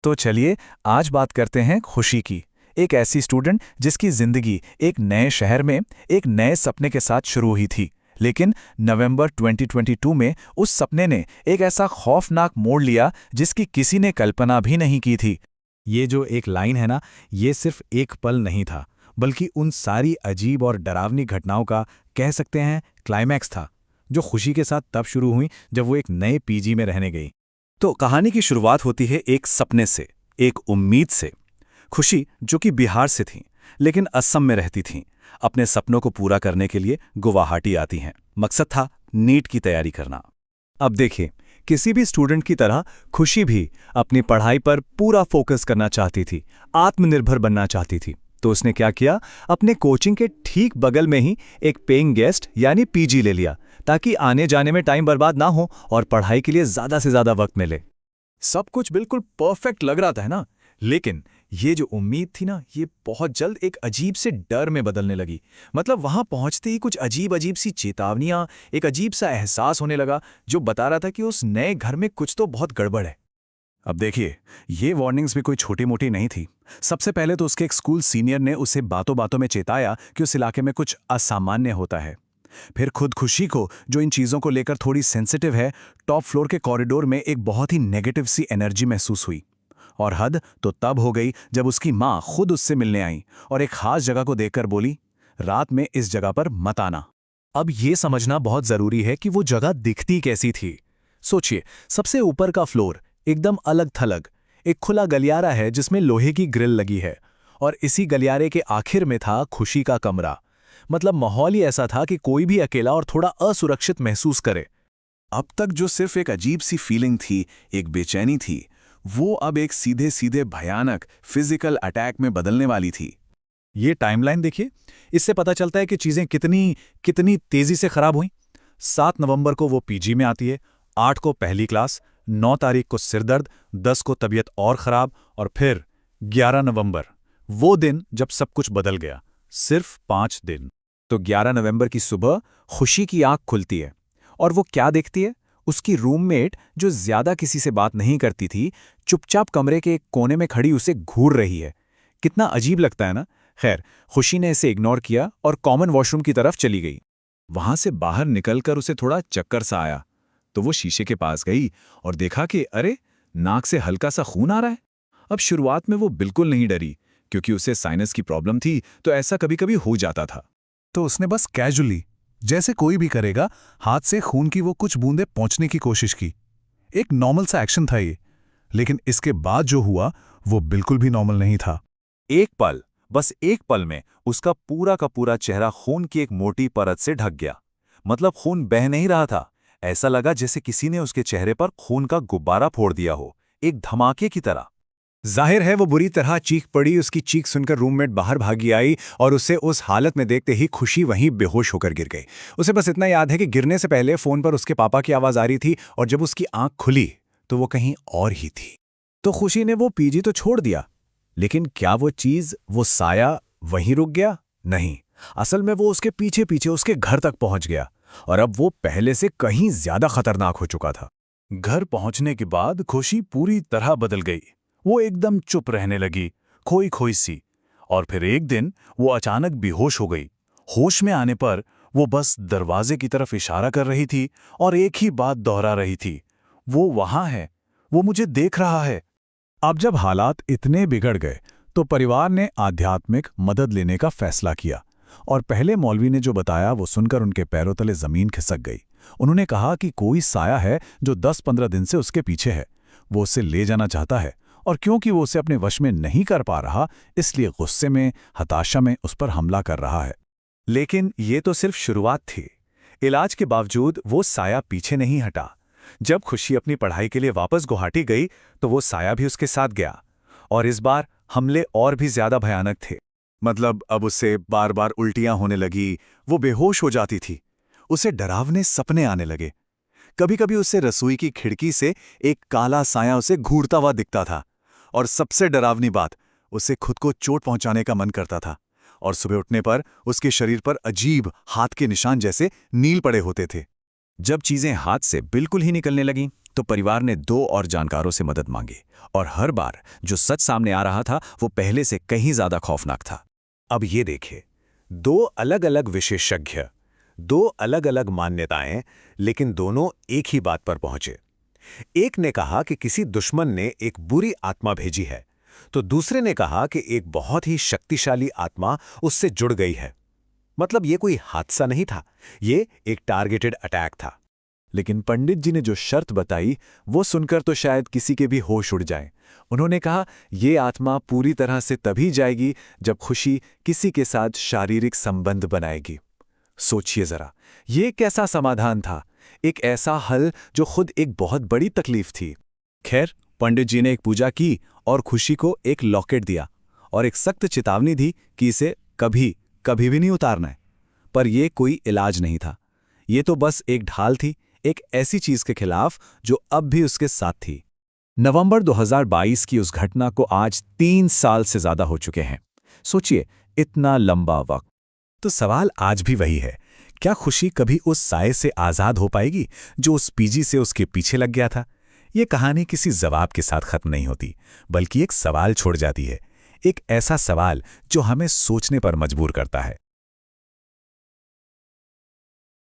तो चलिए आज बात करते हैं खुशी की। एक ऐसी स्टूडेंट जिसकी जिंदगी एक नए शहर में एक नए सपने के साथ शुरू हुई थी। लेकिन नवंबर 2022 में उस सपने ने एक ऐसा खौफनाक मोड़ लिया जिसकी किसी ने कल्पना भी नहीं की थी। ये जो एक लाइन है ना, ये सिर्फ एक पल नहीं था, बल्कि उन सारी अजीब और डरावनी घटनाओं का कह सकते हैं क्लाइमैक्स था, जो खुशी के साथ तब शुरू हुई जब वो एक नए पीजी में रहने गई। तो कहानी की शुरुआत होती है एक सपने से, एक उम्मीद से। खुशी जो कि बिहार से थी लेकिन असम में रहती थीं, अपने सपनों को पूरा करने के लिए गुवाहाटी आती हैं। मकसद था नीट की तैयारी करना। अब देखिए, किसी भी स्टूडेंट की तरह खुशी भी अपनी पढ़ाई पर पूरा फोकस करना चाहती थी, आत्मनिर्भर बनना चाहती थी। तो उसने क्या किया, अपने कोचिंग के ठीक बगल में ही एक पेइंग गेस्ट यानी पीजी ले लिया, ताकि आने जाने में टाइम बर्बाद ना हो और पढ़ाई के लिए ज्यादा से ज्यादा वक्त मिले। सब कुछ बिल्कुल परफेक्ट लग रहा था, है ना? लेकिन ये जो उम्मीद थी ना, ये बहुत जल्द एक अजीब से डर में बदलने लगी। मतलब वहां पहुंचते ही कुछ अजीब अजीब सी चेतावनियां, एक अजीब सा एहसास होने लगा जो बता रहा था कि उस नए घर में कुछ तो बहुत गड़बड़ है। अब देखिए, ये वार्निंग्स भी कोई छोटी मोटी नहीं थी। सबसे पहले तो उसके एक स्कूल सीनियर ने उसे बातों बातों में चेताया कि उस इलाके में कुछ असामान्य होता है। फिर खुद खुशी को, जो इन चीज़ों को लेकर थोड़ी सेंसिटिव है, टॉप फ्लोर के कॉरिडोर में एक बहुत ही नेगेटिव सी एनर्जी महसूस हुई। और हद तो तब हो गई जब उसकी माँ खुद उससे मिलने आई और एक खास जगह को देखकर बोली, रात में इस जगह पर मत आना। अब ये समझना बहुत जरूरी है कि वो जगह दिखती कैसी थी। सोचिए, सबसे ऊपर का फ्लोर एकदम अलग थलग, एक खुला गलियारा है जिसमें लोहे की ग्रिल लगी है, और इसी गलियारे के आखिर में था खुशी का कमरा। मतलब माहौल ही ऐसा था कि कोई भी अकेला और थोड़ा असुरक्षित महसूस करे। अब तक जो सिर्फ एक अजीब सी फीलिंग थी, एक बेचैनी थी, वो अब एक सीधे सीधे भयानक फिजिकल अटैक में बदलने वाली थी। ये टाइमलाइन देखिए, इससे पता चलता है कि चीजें कितनी कितनी तेजी से खराब हुई। 7 नवंबर को वो पीजी में आती है, 8 को पहली क्लास, 9 तारीख को सिरदर्द, 10 को तबीयत और खराब, और फिर 11 नवंबर, वो दिन जब सब कुछ बदल गया। सिर्फ 5 दिन। तो 11 नवंबर की सुबह खुशी की आंख खुलती है और वो क्या देखती है? उसकी रूममेट, जो ज्यादा किसी से बात नहीं करती थी, चुपचाप कमरे के एक कोने में खड़ी उसे घूर रही है। कितना अजीब लगता है ना? खैर, खुशी ने इसे इग्नोर किया और कॉमन वॉशरूम की तरफ चली गई। वहां से बाहर निकलकर उसे थोड़ा चक्कर सा आया, तो वो शीशे के पास गई और देखा कि अरे, नाक से हल्का सा खून आ रहा है। अब शुरुआत में वो बिल्कुल नहीं डरी, क्योंकि उसे साइनस की प्रॉब्लम थी, तो ऐसा कभी कभी हो जाता था। तो उसने बस कैजुअली, जैसे कोई भी करेगा, हाथ से खून की वो कुछ बूंदें पहुंचने की कोशिश की। एक नॉर्मल सा एक्शन था ये। लेकिन इसके बाद जो हुआ वो बिल्कुल भी नॉर्मल नहीं था। एक पल, बस एक पल में उसका पूरा का पूरा चेहरा खून की एक मोटी परत से ढक गया। मतलब खून बह नहीं रहा था, ऐसा लगा जैसे किसी ने उसके चेहरे पर खून का गुब्बारा फोड़ दिया हो, एक धमाके की तरह। जाहिर है वो बुरी तरह चीख पड़ी। उसकी चीख सुनकर रूममेट बाहर भागी आई और उसे उस हालत में देखते ही खुशी वहीं बेहोश होकर गिर गई। उसे बस इतना याद है कि गिरने से पहले फोन पर उसके पापा की आवाज आ रही थी, और जब उसकी आंख खुली तो वो कहीं और ही थी। तो खुशी ने वो पीजी तो छोड़ दिया, लेकिन क्या वो चीज, वो साया वहीं रुक गया? नहीं, असल में वो उसके पीछे पीछे उसके घर तक पहुंच गया, और अब वो पहले से कहीं ज्यादा खतरनाक हो चुका था। घर पहुंचने के बाद खुशी पूरी तरह बदल गई। वो एकदम चुप रहने लगी, खोई खोई सी। और फिर एक दिन वो अचानक बेहोश हो गई। होश में आने पर वो बस दरवाजे की तरफ इशारा कर रही थी और एक ही बात दोहरा रही थी, वो वहां है, वो मुझे देख रहा है। अब जब हालात इतने बिगड़ गए तो परिवार ने आध्यात्मिक मदद लेने का फैसला किया, और पहले मौलवी ने जो बताया वो सुनकर उनके पैरों तले जमीन खिसक गई। उन्होंने कहा कि कोई साया है जो 10-15 दिन से उसके पीछे है, वो उसे ले जाना चाहता है, और क्योंकि वो उसे अपने वश में नहीं कर पा रहा, इसलिए गुस्से में, हताशा में उस पर हमला कर रहा है। लेकिन ये तो सिर्फ शुरुआत थी। इलाज के बावजूद वो साया पीछे नहीं हटा। जब खुशी अपनी पढ़ाई के लिए वापस गुवाहाटी गई तो वो साया भी उसके साथ गया, और इस बार हमले और भी ज्यादा भयानक थे। मतलब अब उससे बार बार उल्टियां होने लगी, वो बेहोश हो जाती थी, उसे डरावने सपने आने लगे। कभी कभी उससे रसोई की खिड़की से एक काला साया उसे घूरता हुआ दिखता था, और सबसे डरावनी बात, उसे खुद को चोट पहुंचाने का मन करता था, और सुबह उठने पर उसके शरीर पर अजीब हाथ के निशान जैसे नील पड़े होते थे। जब चीजें हाथ से बिल्कुल ही निकलने लगीं, तो परिवार ने 2 और जानकारों से मदद मांगी, और हर बार जो सच सामने आ रहा था वो पहले से कहीं ज्यादा खौफनाक था। अब ये देखिए, 2 अलग-अलग विशेषज्ञ, 2 अलग-अलग मान्यताएं, लेकिन दोनों एक ही बात पर पहुंचे। एक ने कहा कि किसी दुश्मन ने एक बुरी आत्मा भेजी है, तो दूसरे ने कहा कि एक बहुत ही शक्तिशाली आत्मा उससे जुड़ गई है। मतलब ये कोई हादसा नहीं था, ये एक टारगेटेड अटैक था। लेकिन पंडित जी ने जो शर्त बताई वो सुनकर तो शायद किसी के भी होश उड़ जाए। उन्होंने कहा, ये आत्मा पूरी तरह से तभी जाएगी जब खुशी किसी के साथ शारीरिक संबंध बनाएगी। सोचिए जरा, ये कैसा समाधान था, एक ऐसा हल जो खुद एक बहुत बड़ी तकलीफ थी। खैर, पंडित जी ने एक पूजा की और खुशी को एक लॉकेट दिया और एक सख्त चेतावनी दी कि इसे कभी कभी भी नहीं उतारना है। पर यह कोई इलाज नहीं था, ये तो बस एक ढाल थी, एक ऐसी चीज के खिलाफ जो अब भी उसके साथ थी। नवंबर 2022 की उस घटना को आज 3 साल से ज्यादा हो चुके हैं। सोचिए, इतना लंबा वक्त। तो सवाल आज भी वही है, क्या खुशी कभी उस साए से आजाद हो पाएगी जो उस पीजी से उसके पीछे लग गया था? ये कहानी किसी जवाब के साथ खत्म नहीं होती, बल्कि एक सवाल छोड़ जाती है, एक ऐसा सवाल जो हमें सोचने पर मजबूर करता है।